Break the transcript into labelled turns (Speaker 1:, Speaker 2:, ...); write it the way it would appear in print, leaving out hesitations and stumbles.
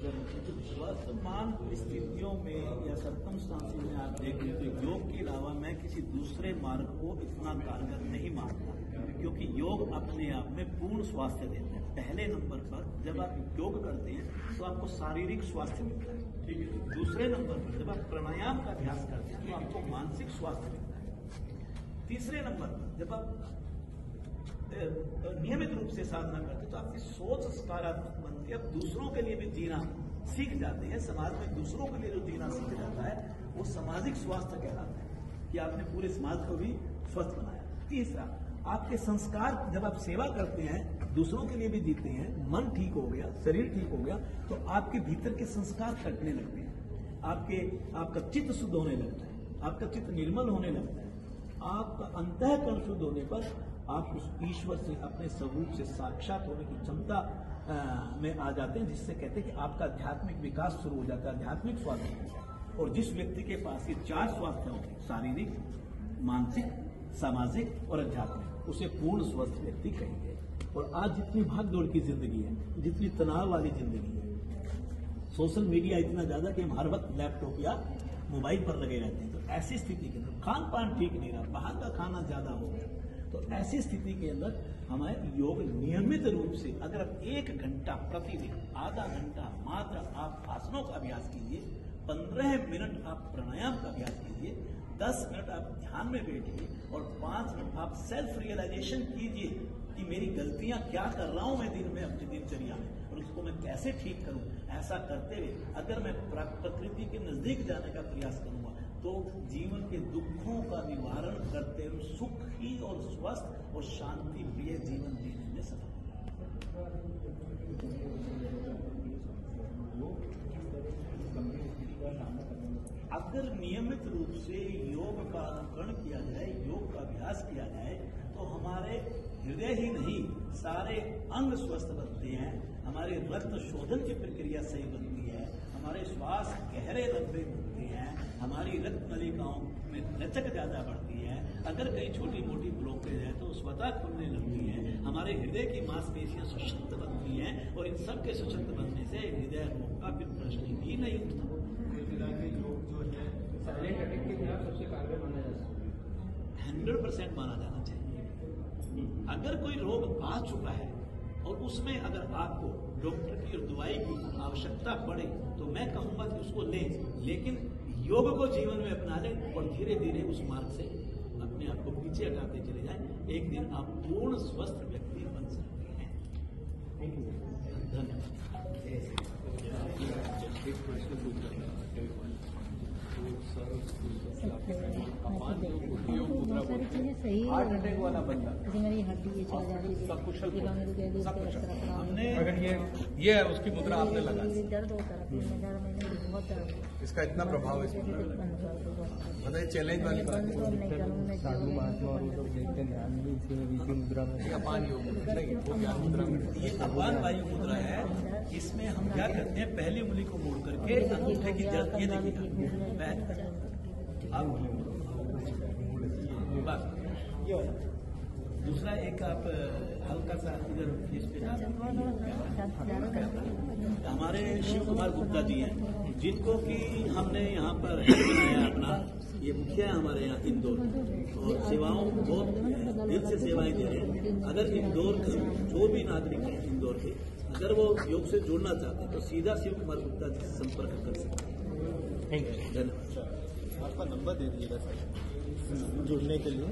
Speaker 1: वर्तमान स्थितियों में या सर्कमस्टांसेस में आप देखें तो योग के अलावा मैं किसी दूसरे मार्ग को इतना कारगर नहीं मानता, क्योंकि योग अपने आप में पूर्ण स्वास्थ्य देता है। पहले नंबर पर जब आप योग करते हैं तो आपको शारीरिक स्वास्थ्य मिलता है, ठीक है। दूसरे नंबर पर जब आप प्राणायाम का अभ्यास करते हैं तो आपको मानसिक स्वास्थ्य मिलता है। तीसरे नंबर पर जब आप नियमित रूप से साधना करते हैं तो आपकी सोच सकारात्मक बनती है। आप दूसरों के लिए भी जीना सीख जाते हैं। समाज में दूसरों के लिए जो जीना सीख जाता है वो सामाजिक स्वास्थ्य कहलाता है कि आपने पूरे समाज को भी स्वस्थ बनाया। तीसरा, आपके संस्कार, जब आप सेवा करते हैं, दूसरों के लिए भी जीते हैं, मन ठीक हो गया, शरीर ठीक हो गया, तो आपके भीतर के संस्कार कटने लगते हैं। आपका चित्त शुद्ध होने लगता है, आपका चित्त निर्मल होने लगता है। आपका अंतःकरण शुद्ध होने पर आप उस ईश्वर से, अपने स्वरूप से साक्षात होने की क्षमता में आ जाते हैं, जिससे कहते हैं कि आपका आध्यात्मिक विकास शुरू हो जाता है, आध्यात्मिक स्वास्थ्य। और जिस व्यक्ति के पास ये चार स्वास्थ्य होंगे, शारीरिक, मानसिक, सामाजिक और आध्यात्मिक, उसे पूर्ण स्वस्थ व्यक्ति कहेंगे। और आज जितनी भागदौड़ की जिंदगी है, जितनी तनाव वाली जिंदगी है, सोशल मीडिया इतना ज्यादा कि हम हर वक्त लैपटॉप या मोबाइल पर लगे रहते हैं, तो ऐसी स्थिति के अंदर खान पान ठीक नहीं रहा, बाहर का खाना ज्यादा हो गया, तो ऐसी स्थिति के अंदर हमें योग नियमित रूप से, अगर आप 1 घंटा प्रतिदिन, आधा घंटा मात्र आप आसनों का अभ्यास कीजिए, 15 मिनट आप प्राणायाम का अभ्यास कीजिए, 10 मिनट आप ध्यान में बैठिए और 5 मिनट आप सेल्फ रियलाइजेशन कीजिए कि मेरी गलतियां क्या कर रहा हूं मैं दिन में, अपनी दिनचर्या में, और उसको मैं कैसे ठीक करूं। ऐसा करते हुए अगर मैं प्रकृति के नजदीक जाने का प्रयास करूंगा तो जीवन के दुखों का निवारण करते हुए सुखी और स्वस्थ और शांति प्रिय जीवन जीने में सफल होगा। अगर नियमित रूप से योग का अनुकरण किया जाए, योग का अभ्यास किया जाए, तो हमारे हृदय ही नहीं सारे अंग स्वस्थ बनते हैं, हमारे रक्त शोधन की प्रक्रिया सही बनती है, हमारे श्वास गहरे लंबे बनते हैं, हमारी रक्त नलिकाओं में लचक ज्यादा बढ़ती है। अगर कहीं छोटी मोटी ब्लॉकेज है तो स्वतः खुलने लगती है, हमारे हृदय की मांसपेशियां सशक्त बनती हैं, और इन सब के सशक्त बनने से हृदय रोग का फिर प्रश्न ही नहीं उठता।
Speaker 2: योग जो है साइलेंट अटैक के खिलाफ सबसे कारगर माना जा सकता है,
Speaker 1: 100% माना जाना चाहिए। अगर कोई रोग आ चुका है और उसमें अगर आपको डॉक्टर की और दवाई की आवश्यकता पड़े तो मैं कहूंगा कि उसको लें, लेकिन योग को जीवन में अपना लें और धीरे धीरे उस मार्ग से अपने आप को पीछे हटाते चले जाएं। एक दिन आप पूर्ण स्वस्थ व्यक्ति बन सकते हैं। धन्यवाद।
Speaker 2: हार्ट अटैक वाला बंदा,
Speaker 3: मेरी हड्डी ये चला जा रही है,
Speaker 2: सकुशल,
Speaker 3: हमने
Speaker 2: अगर ये है उसकी मुद्रा आपने लगा,
Speaker 3: दर्द होता है, बहुत दर्द,
Speaker 2: इसका इतना प्रभाव है, बताइए चैलेंज वाली बात है। अपान योग मुद्रा में,
Speaker 1: ये अपान वायु मुद्रा है। इसमें हम क्या करते हैं, पहली उंगली को मोड़ करके अंगूठे की जड़, ये देखिएगा, दूसरा एक आप हल्का सा इधर फेस पे, हमारे शिव कुमार गुप्ता जी हैं, जिनको कि हमने यहाँ पर बनाया अपना, ये मुखिया है हमारे यहाँ इंदौर, और सेवाओं बहुत दिल से सेवाएं दे रहे हैं। अगर इंदौर के जो भी नागरिक हैं इंदौर के, अगर वो योग से जुड़ना चाहते हैं तो सीधा शिव कुमार गुप्ता जी से संपर्क कर सकते हैं। धन्यवाद।
Speaker 2: आपका नंबर दे दीजिएगा सर जुड़ने के लिए।